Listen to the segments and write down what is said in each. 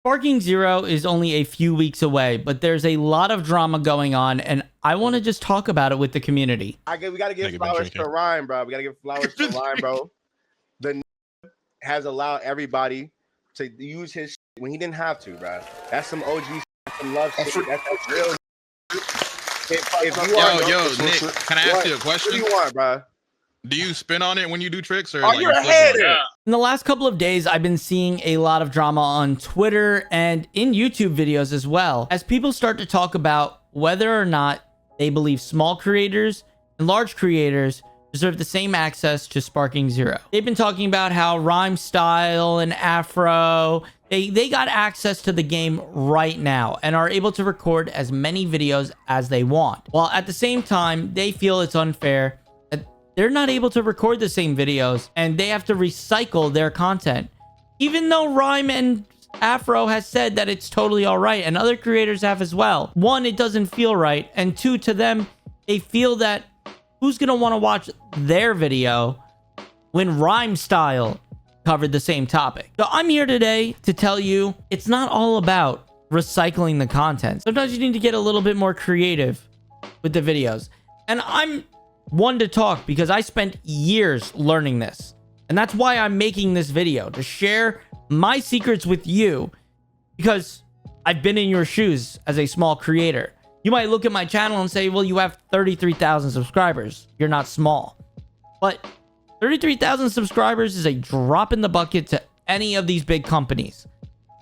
Sparking Zero is only a few weeks away, but there's a lot of drama going on, and I want to just talk about it with the community. We gotta give flowers to Rhyme, bro. We gotta give flowers to Rhyme, bro. The has allowed everybody to use his shit when he didn't have to, bro. That's some OG shit, some love shit. That's real. Yo, Nick, can I ask you a question? What do you want, bro? Do you spin on it when you do tricks, or you're a hater? In the last couple of days, I've been seeing a lot of drama on Twitter and in YouTube videos as well, as people start to talk about whether or not they believe small creators and large creators deserve the same access to Sparking Zero. They've been talking about how rhymestyle and afro, they got access to the game right now and are able to record as many videos as they want, while at the same time they feel it's unfair that they're not able to record the same videos and they have to recycle their content, even though Rhyme and Afro has said that it's totally all right, and other creators have as well. One, it doesn't feel right, and two, to them, they feel that who's gonna want to watch their video when rhymestyle covered the same topic? So I'm here today to tell you it's not all about recycling the content. Sometimes you need to get a little bit more creative with the videos. And I'm one to talk because I spent years learning this. And that's why I'm making this video, to share my secrets with you, because I've been in your shoes as a small creator. You might look at my channel and say, well, you have 33,000 subscribers. You're not small. But 33,000 subscribers is a drop in the bucket to any of these big companies.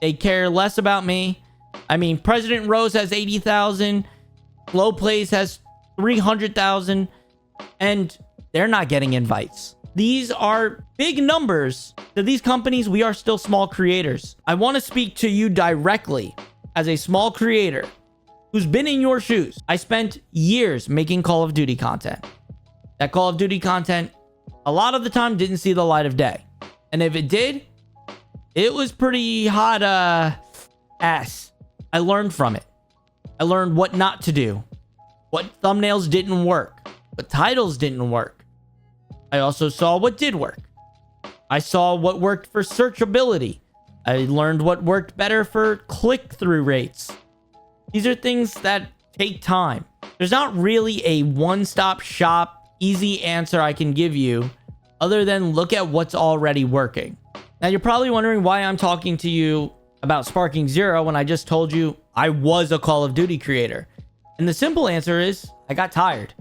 They care less about me. I mean, President Rose has 80,000. Low Plays has 300,000. And they're not getting invites. These are big numbers. To these companies, we are still small creators. I want to speak to you directly as a small creator who's been in your shoes. I spent years making Call of Duty content. That Call of Duty content, a lot of the time, didn't see the light of day. And if it did, it was pretty hot ass. I learned from it. I learned what not to do, what thumbnails didn't work, what titles didn't work. I also saw what did work. I saw what worked for searchability. I learned what worked better for click-through rates. These are things that take time. There's not really a one-stop shop, easy answer I can give you other than look at what's already working. Now, you're probably wondering why I'm talking to you about Sparking Zero when I just told you I was a Call of Duty creator. And the simple answer is I got tired.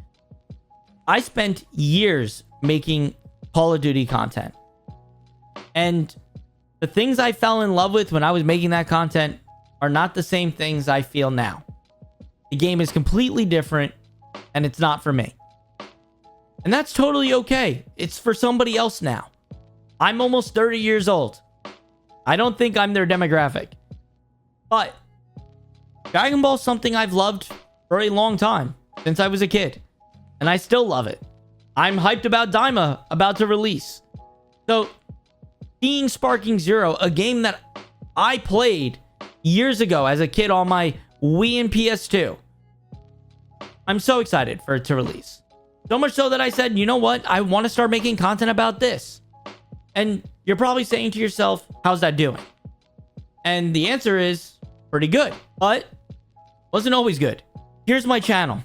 I spent years making Call of Duty content. And the things I fell in love with when I was making that content are not the same things I feel now. The game is completely different, and it's not for me. And that's totally okay. It's for somebody else now. I'm almost 30 years old. I don't think I'm their demographic. But Dragon Ball is something I've loved for a long time, since I was a kid. And I still love it. I'm hyped about Daima about to release. So, seeing Sparking Zero, a game that I played years ago as a kid on my Wii and PS2, I'm so excited for it to release. So much so that I said, you know what? I want to start making content about this. And you're probably saying to yourself, how's that doing? And the answer is pretty good, but wasn't always good. Here's my channel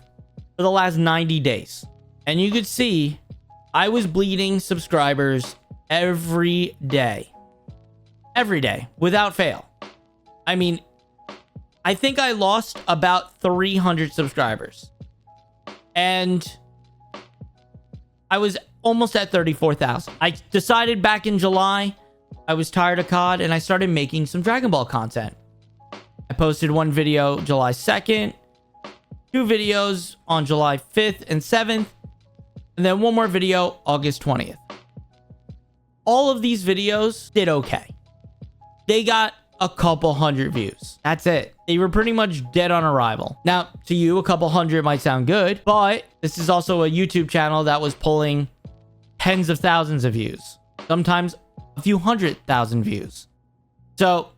for the last 90 days. And you could see I was bleeding subscribers every day. Every day, without fail. I mean, I think I lost about 300 subscribers. And I was almost at 34,000. I decided back in July, I was tired of COD, and I started making some Dragon Ball content. I posted one video July 2nd, 2 videos on July 5th and 7th, and then one more video August 20th. All of these videos did okay. They got a couple hundred views. That's it. They were pretty much dead on arrival. Now, to you, a couple hundred might sound good, but this is also a YouTube channel that was pulling tens of thousands of views. Sometimes a few 100,000 views. So,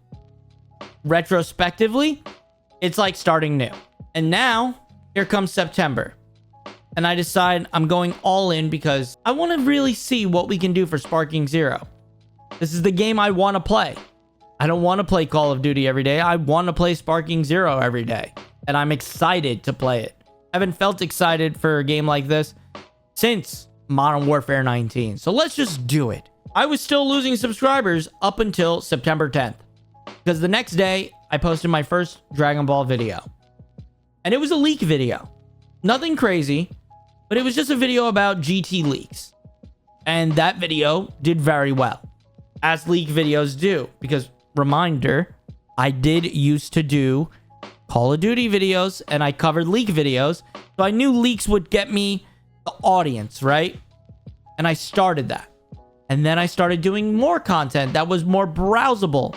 retrospectively, it's like starting new. And now, here comes September. And I decide I'm going all in because I want to really see what we can do for Sparking Zero. This is the game I want to play. I don't want to play Call of Duty every day. I want to play Sparking Zero every day. And I'm excited to play it. I haven't felt excited for a game like this since Modern Warfare 19. So let's just do it. I was still losing subscribers up until September 10th. Because the next day, I posted my first Dragon Ball video. And it was a leak video. Nothing crazy, but it was just a video about GT leaks. And that video did very well, as leak videos do. Because, reminder, I did used to do Call of Duty videos, and I covered leak videos. So I knew leaks would get me the audience, right? And I started that. And then I started doing more content that was more browsable.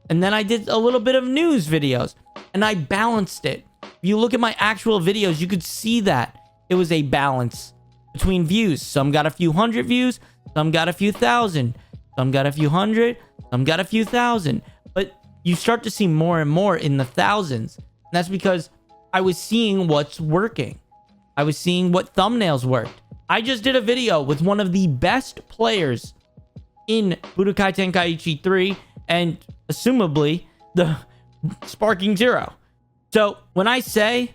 And then I did a little bit of news videos. And I balanced it. If you look at my actual videos, you could see that it was a balance between views. Some got a few hundred views. Some got a few thousand. Some got a few hundred. Some got a few thousand. But you start to see more and more in the thousands. And that's because I was seeing what's working. I was seeing what thumbnails worked. I just did a video with one of the best players in Budokai Tenkaichi 3 and assumably the Sparking Zero. So when I say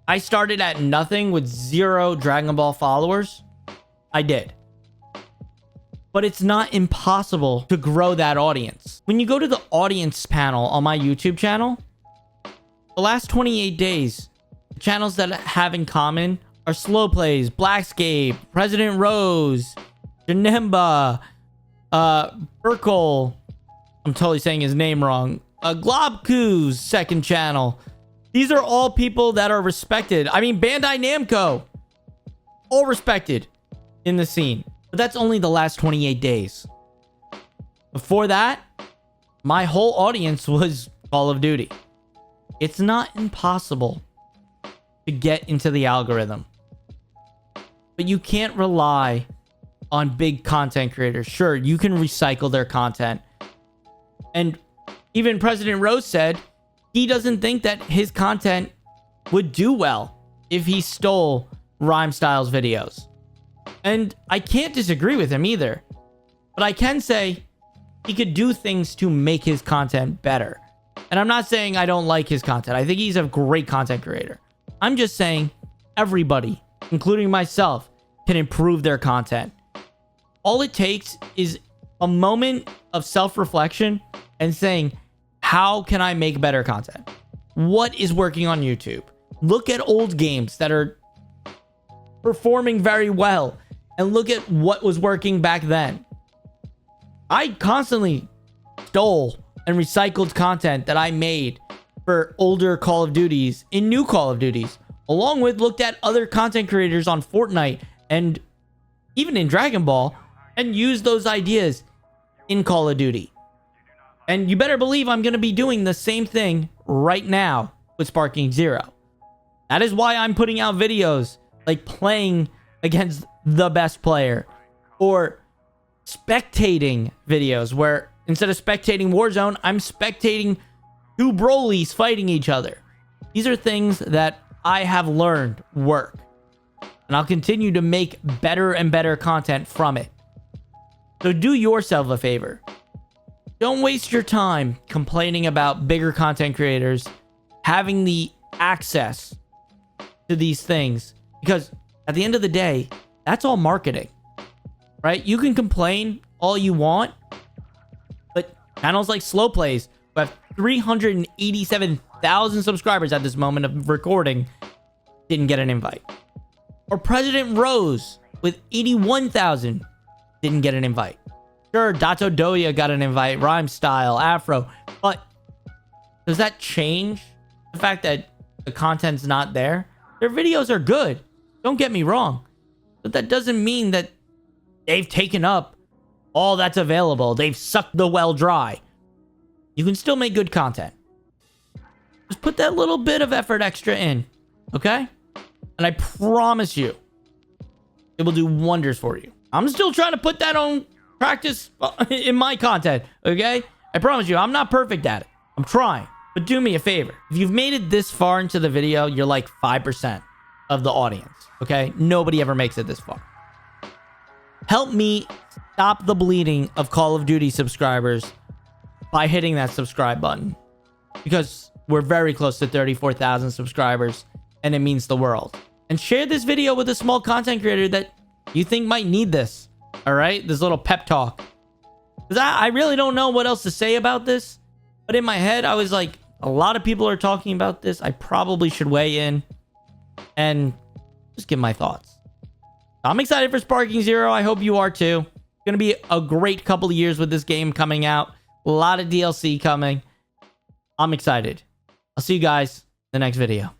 I started at nothing with 0 Dragon Ball followers, I did. But it's not impossible to grow that audience. When you go to the audience panel on my YouTube channel, the last 28 days, the channels that have in common are Slow Plays, Blackscape, President Rose, Janemba, Burkle, I'm totally saying his name wrong, Globku's second channel. These are all people that are respected. I mean, Bandai Namco, all respected in the scene. But that's only the last 28 days. Before that, my whole audience was Call of Duty. It's not impossible to get into the algorithm. But you can't rely on big content creators. Sure, you can recycle their content. And even President Rose said he doesn't think that his content would do well if he stole rhymestyle's videos. And I can't disagree with him either. But I can say he could do things to make his content better. And I'm not saying I don't like his content. I think he's a great content creator. I'm just saying everybody, including myself, can improve their content. All it takes is a moment of self-reflection and saying, how can I make better content? What is working on YouTube? Look at old games that are performing very well and look at what was working back then. I constantly stole and recycled content that I made for older Call of Duties in new Call of Duties, along with looked at other content creators on Fortnite and even in Dragon Ball and used those ideas in Call of Duty. And you better believe I'm going to be doing the same thing right now with Sparking Zero. That is why I'm putting out videos like playing against the best player or spectating videos where instead of spectating Warzone, I'm spectating two Brolys fighting each other. These are things that I have learned work. And I'll continue to make better and better content from it. So do yourself a favor. Don't waste your time complaining about bigger content creators having the access to these things. Because at the end of the day, that's all marketing. Right? You can complain all you want. But channels like Slow Plays, who have 387,000 subscribers at this moment of recording, didn't get an invite. Or President Rose with 81,000 didn't get an invite. Sure, Dotodoya got an invite, rhymestyle, Afro, but does that change the fact that the content's not there? Their videos are good, don't get me wrong, but that doesn't mean that they've taken up all that's available. They've sucked the well dry. You can still make good content. Just put that little bit of effort extra in, okay? And I promise you, it will do wonders for you. I'm still trying to put that on practice in my content, okay? I promise you, I'm not perfect at it. I'm trying. But do me a favor. If you've made it this far into the video, you're like 5% of the audience, okay? Nobody ever makes it this far. Help me stop the bleeding of Call of Duty subscribers by hitting that subscribe button, because we're very close to 34,000 subscribers and it means the world. And share this video with a small content creator that you think might need this. All right, this little pep talk, because I really don't know what else to say about this, but in my head I was like, a lot of people are talking about this. I probably should weigh in and just give my thoughts. I'm excited for Sparking Zero. I hope you are too. It's gonna be a great couple of years with this game coming out. A lot of DLC coming. I'm excited. I'll see you guys in the next video.